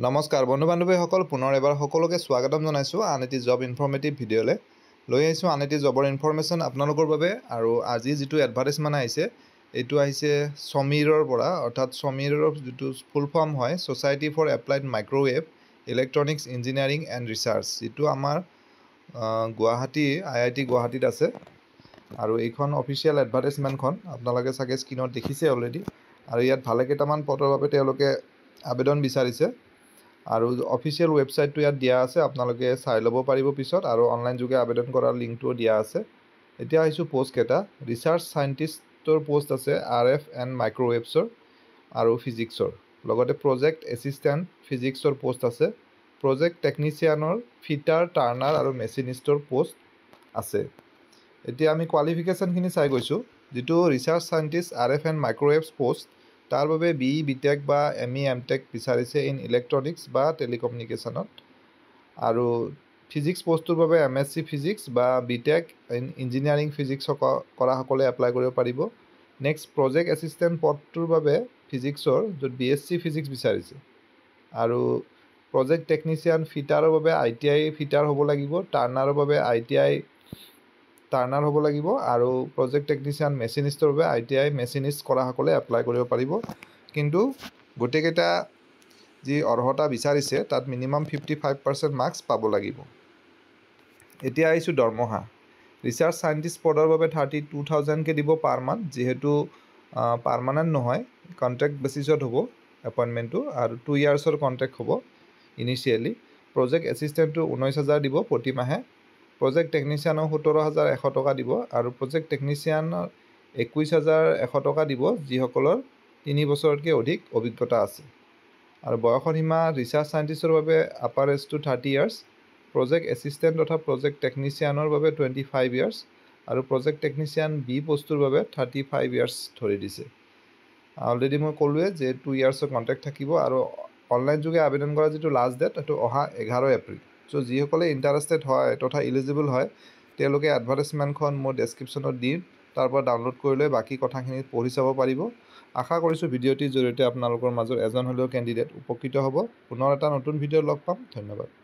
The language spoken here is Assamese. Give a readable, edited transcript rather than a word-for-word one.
নমস্কাৰ বন্ধু বান্ধৱীসকল পুনৰ এবাৰ সকলোকে স্বাগতম জনাইছোঁ আন এটি জব ইনফৰ্মেটিভ ভিডিঅ'লৈ লৈ আহিছোঁ আন এটি জবৰ ইনফৰ্মেশ্যন আপোনালোকৰ বাবে আৰু আজি যিটো এডভাৰটাইজমেণ্ট আহিছে এইটো আহিছে সমীৰৰ পৰা অৰ্থাৎ সমীৰৰ যিটো ফুল ফৰ্ম হয় society for applied microwave electronics engineering and research যিটো আমাৰ গুৱাহাটী IIT গুৱাহাটীত আছে আৰু এইখন অফিচিয়েল এডভাৰটাইজমেণ্টখন আপোনালোকে চাগে স্ক্ৰীনত দেখিছে অলৰেডি আৰু ইয়াত ভালে কেইটামান পদৰ বাবে তেওঁলোকে আবেদন বিচাৰিছে আৰু অফিচিয়েল ৱেবছাইটটো ইয়াত দিয়া আছে আপোনালোকে চাই ল'ব পাৰিব পিছত আৰু অনলাইন যোগে আবেদন কৰাৰ লিংকটোও দিয়া আছে এতিয়া আহিছোঁ পোষ্ট কেইটা ৰিচাৰ্চ সাইণ্টিষ্টৰ পোষ্ট আছে RF এণ্ড মাইক্ৰ'ৱেভছৰ আৰু ফিজিক্সৰ লগতে প্ৰজেক্ট এছিষ্টেণ্ট ফিজিক্সৰ পোষ্ট আছে প্ৰজেক্ট টেকনিচিয়ানৰ ফিটাৰ টাৰ্নাৰ আৰু মেচিনিষ্টৰ পোষ্ট আছে এতিয়া আমি কোৱালিফিকেশ্যনখিনি চাই গৈছোঁ যিটো research scientist RF and microwaves post তাৰ বাবে BE BTech বা ME MTech বিচাৰিছে ইন ইলেক্ট্ৰনিক্স বা টেলিকমিউনিকেশ্যনত আৰু ফিজিক্স পোষ্টটোৰ বাবে MSc ফিজিক্স বা BTech ইন ইঞ্জিনিয়াৰিং ফিজিক্স কৰাসকলে এপ্লাই কৰিব পাৰিব নেক্সট প্ৰজেক্ট এছিষ্টেণ্ট পদটোৰ বাবে ফিজিক্সৰ য'ত BSc ফিজিক্স বিচাৰিছে আৰু প্ৰজেক্ট টেকনিচিয়ান ফিটাৰৰ বাবে ITI ফিটাৰ হ'ব লাগিব টাৰ্নাৰৰ বাবে ITI টাৰ্নাৰ হ'ব লাগিব আৰু প্ৰজেক্ট টেকনিচিয়ান মেচিনিষ্টৰ বাবে ITI মেচিনিষ্ট কৰাসকলে এপ্লাই কৰিব পাৰিব কিন্তু গোটেইকেইটা যি অৰ্হতা বিচাৰিছে তাত মিনিমাম 55% মাৰ্কছ পাব লাগিব এতিয়া আহিছোঁ দৰমহা ৰিচাৰ্চ সাইণ্টিষ্ট পদৰ বাবে 32,000কে দিব পাৰ মান্থ যিহেতু পাৰ্মানেণ্ট নহয় কণ্ট্ৰেক্ট বেচিছত হ'ব এপইণ্টমেণ্টটো আৰু 2 ইয়াৰ্ছৰ কণ্ট্ৰেক্ট হ'ব ইনিচিয়েলি প্ৰজেক্ট এছিষ্টেণ্টটো 19,000 দিব প্ৰতি মাহে প্ৰজেক্ট টেকনিচিয়ানৰ 17,100 টকা দিব আৰু প্ৰজেক্ট টেকনিচিয়ানৰ 21,100 টকা দিব যিসকলৰ 3 বছৰতকৈ অধিক অভিজ্ঞতা আছে আৰু বয়সৰ সীমা ৰিচাৰ্চ সাইণ্টিষ্টৰ বাবে আপাৰ এজটো 30 ইয়াৰ্ছ প্ৰজেক্ট এছিষ্টেণ্ট তথা প্ৰজেক্ট টেকনিচিয়ানৰ বাবে 25 ইয়াৰ্ছ আৰু প্ৰজেক্ট টেকনিচিয়ান B পোষ্টটোৰ বাবে 35 ইয়াৰ্ছ ধৰি দিছে অলৰেডি মই ক'লোৱে যে 2 ইয়াৰ্ছৰ কণ্ট্ৰেক্ট থাকিব আৰু অনলাইন যোগে আবেদন কৰা যিটো লাষ্ট ডেট সেইটো অহা 11 এপ্ৰিল চ' যিসকলে ইণ্টাৰেষ্টেড হয় তথা ইলিজিবল হয় তেওঁলোকে এডভাৰটাইজমেণ্টখন মোৰ ডেছক্ৰিপশ্যনত দিম তাৰ পৰা ডাউনলোড কৰি লৈ বাকী কথাখিনি পঢ়ি চাব পাৰিব আশা কৰিছোঁ ভিডিঅ'টিৰ জৰিয়তে আপোনালোকৰ মাজৰ এজন হ'লেও কেণ্ডিডেট উপকৃত হ'ব পুনৰ এটা নতুন ভিডিঅ' লগ পাম ধন্যবাদ